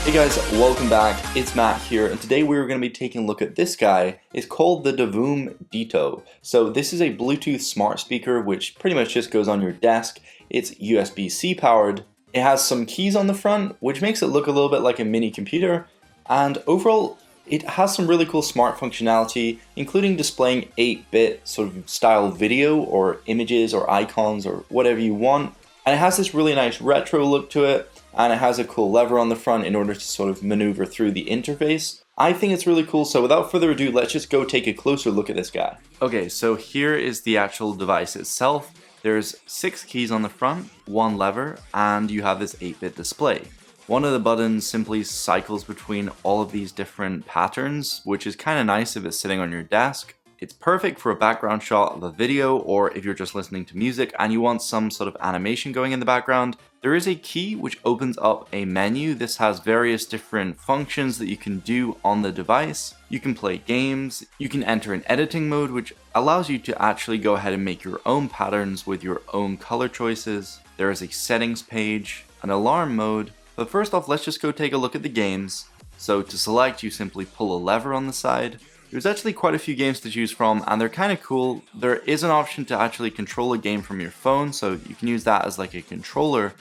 Hey guys, welcome back. It's Matt here, and today we're going to be taking a look at this guy. It's called the Divoom Ditoo. So this is a Bluetooth smart speaker which pretty much just goes on your desk. It's USB-C powered. It has some keys on the front, which makes it look a little bit like a mini computer. And overall, it has some really cool smart functionality, including displaying 8-bit sort of style video or images or icons or whatever you want. And it has this really nice retro look to it. And it has a cool lever on the front in order to sort of maneuver through the interface. I think it's really cool, so without further ado, let's just go take a closer look at this guy. Okay, so here is the actual device itself. There's 6 keys on the front, 1 lever, and you have this 8-bit display. One of the buttons simply cycles between all of these different patterns, which is kind of nice if it's sitting on your desk. It's perfect for a background shot of a video, or if you're just listening to music and you want some sort of animation going in the background. There is a key which opens up a menu. This has various different functions that you can do on the device. You can play games, you can enter an editing mode which allows you to actually go ahead and make your own patterns with your own color choices. There is a settings page, an alarm mode, but first off let's just go take a look at the games. So to select you simply pull a lever on the side. There's actually quite a few games to choose from and they're kind of cool. There is an option to actually control a game from your phone, so you can use that as like a controller,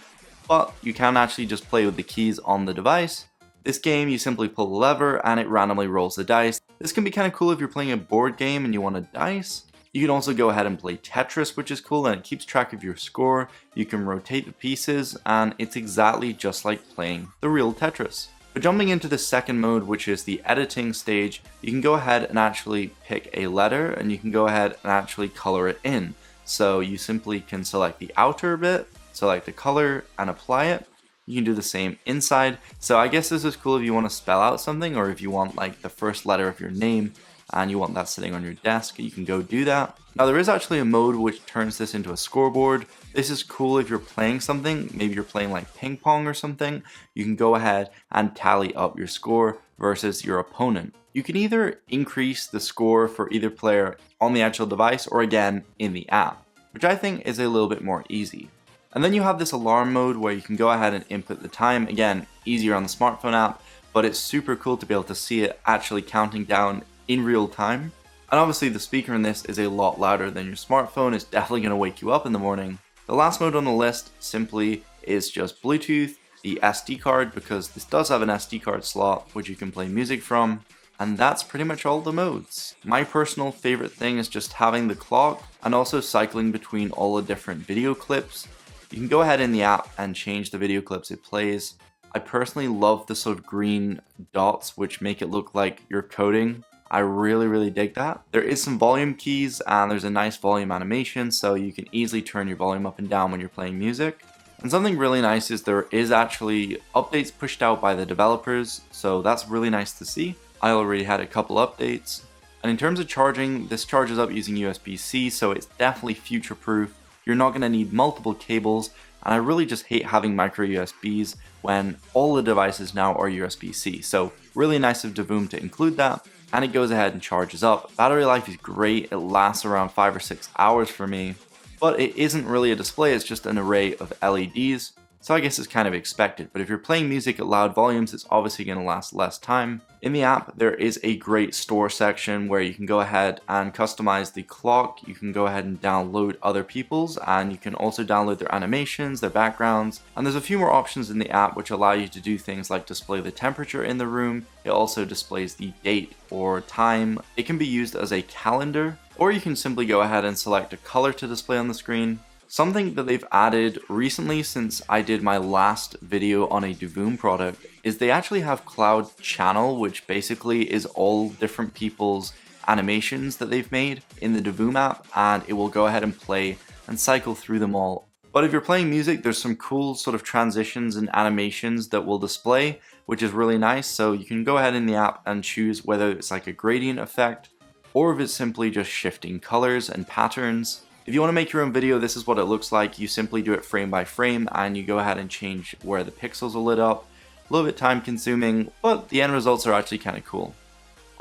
but you can actually just play with the keys on the device. This game you simply pull the lever and it randomly rolls the dice. This can be kind of cool if you're playing a board game and you want a dice. You can also go ahead and play Tetris, which is cool and it keeps track of your score. You can rotate the pieces and it's exactly just like playing the real Tetris. But jumping into the second mode, which is the editing stage, you can go ahead and actually pick a letter and you can go ahead and actually color it in. So you simply can select the outer bit, select the color and apply it. You can do the same inside. So I guess this is cool if you want to spell out something or if you want like the first letter of your name and you want that sitting on your desk, you can go do that. Now there is actually a mode which turns this into a scoreboard. This is cool if you're playing something, maybe you're playing like ping pong or something, you can go ahead and tally up your score versus your opponent. You can either increase the score for either player on the actual device or again in the app, which I think is a little bit more easy. And then you have this alarm mode where you can go ahead and input the time, again easier on the smartphone app, but it's super cool to be able to see it actually counting down in real time. And obviously the speaker in this is a lot louder than your smartphone. It's definitely going to wake you up in the morning. The last mode on the list simply is just Bluetooth, the SD card, because this does have an SD card slot which you can play music from. And that's pretty much all the modes. My personal favorite thing is just having the clock and also cycling between all the different video clips. You can go ahead in the app and change the video clips it plays. I personally love the sort of green dots which make it look like you're coding. I really dig that. There is some volume keys and there's a nice volume animation, so you can easily turn your volume up and down when you're playing music. And something really nice is there is actually updates pushed out by the developers, so that's really nice to see. I already had a couple updates. And in terms of charging, this charges up using USB-C, so it's definitely future-proof. You're not going to need multiple cables, and I really just hate having micro USBs when all the devices now are USB-C. So really nice of Divoom to include that. And it goes ahead and charges up. Battery life is great, it lasts around 5 or 6 hours for me, but it isn't really a display, it's just an array of LEDs, so I guess it's kind of expected. But if you're playing music at loud volumes, it's obviously going to last less time. In the app, there is a great store section where you can go ahead and customize the clock. You can go ahead and download other people's, and you can also download their animations, their backgrounds. And there's a few more options in the app which allow you to do things like display the temperature in the room. It also displays the date or time. It can be used as a calendar, or you can simply go ahead and select a color to display on the screen. Something that they've added recently since I did my last video on a Divoom product is they actually have Cloud Channel, which basically is all different people's animations that they've made in the Divoom app, and it will go ahead and play and cycle through them all. But if you're playing music, there's some cool sort of transitions and animations that will display, which is really nice. So you can go ahead in the app and choose whether it's like a gradient effect or if it's simply just shifting colors and patterns. If you want to make your own video, this is what it looks like. You simply do it frame by frame and you go ahead and change where the pixels are lit up. A little bit time consuming, but the end results are actually kind of cool.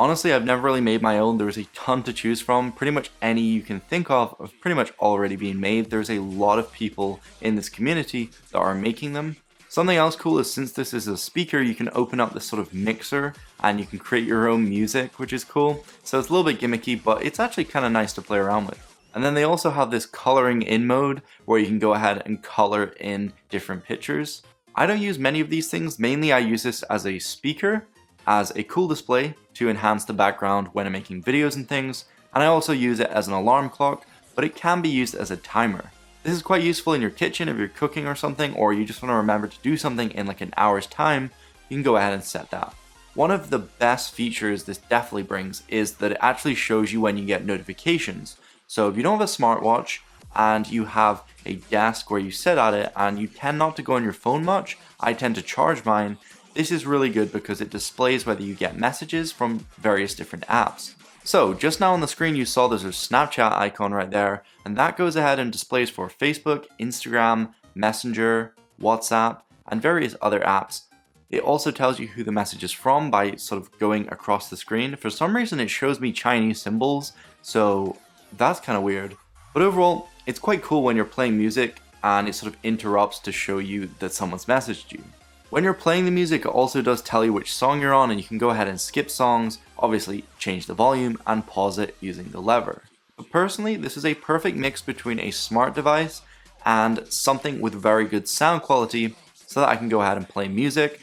Honestly, I've never really made my own. There's a ton to choose from. Pretty much any you can think of pretty much already being made. There's a lot of people in this community that are making them. Something else cool is since this is a speaker, you can open up this sort of mixer and you can create your own music, which is cool. So it's a little bit gimmicky, but it's actually kind of nice to play around with. And then they also have this coloring in mode where you can go ahead and color in different pictures. I don't use many of these things. Mainly I use this as a speaker, as a cool display to enhance the background when I'm making videos and things. And I also use it as an alarm clock, but it can be used as a timer. This is quite useful in your kitchen if you're cooking or something, or you just want to remember to do something in like an hour's time, you can go ahead and set that. One of the best features this definitely brings is that it actually shows you when you get notifications. So if you don't have a smartwatch and you have a desk where you sit at it and you tend not to go on your phone much, I tend to charge mine, this is really good because it displays whether you get messages from various different apps. So just now on the screen you saw there's a Snapchat icon right there, and that goes ahead and displays for Facebook, Instagram, Messenger, WhatsApp, and various other apps. It also tells you who the message is from by sort of going across the screen. For some reason it shows me Chinese symbols, so that's kind of weird. But overall, it's quite cool when you're playing music and it sort of interrupts to show you that someone's messaged you. When you're playing the music, it also does tell you which song you're on, and you can go ahead and skip songs, obviously change the volume and pause it using the lever. But personally, this is a perfect mix between a smart device and something with very good sound quality so that I can go ahead and play music.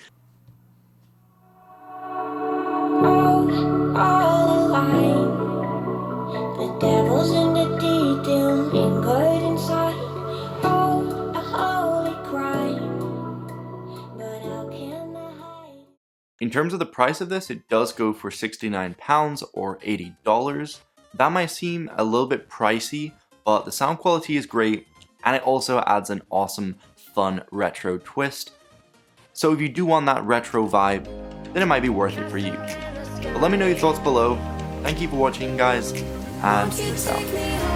All alive. The devil's in the detail, lingered inside. Oh, a holy crime. But how can I hide? In terms of the price of this, it does go for £69 or $80. That might seem a little bit pricey, but the sound quality is great and it also adds an awesome, fun retro twist. So if you do want that retro vibe, then it might be worth it for you. But let me know your thoughts below. Thank you for watching, guys, and peace out.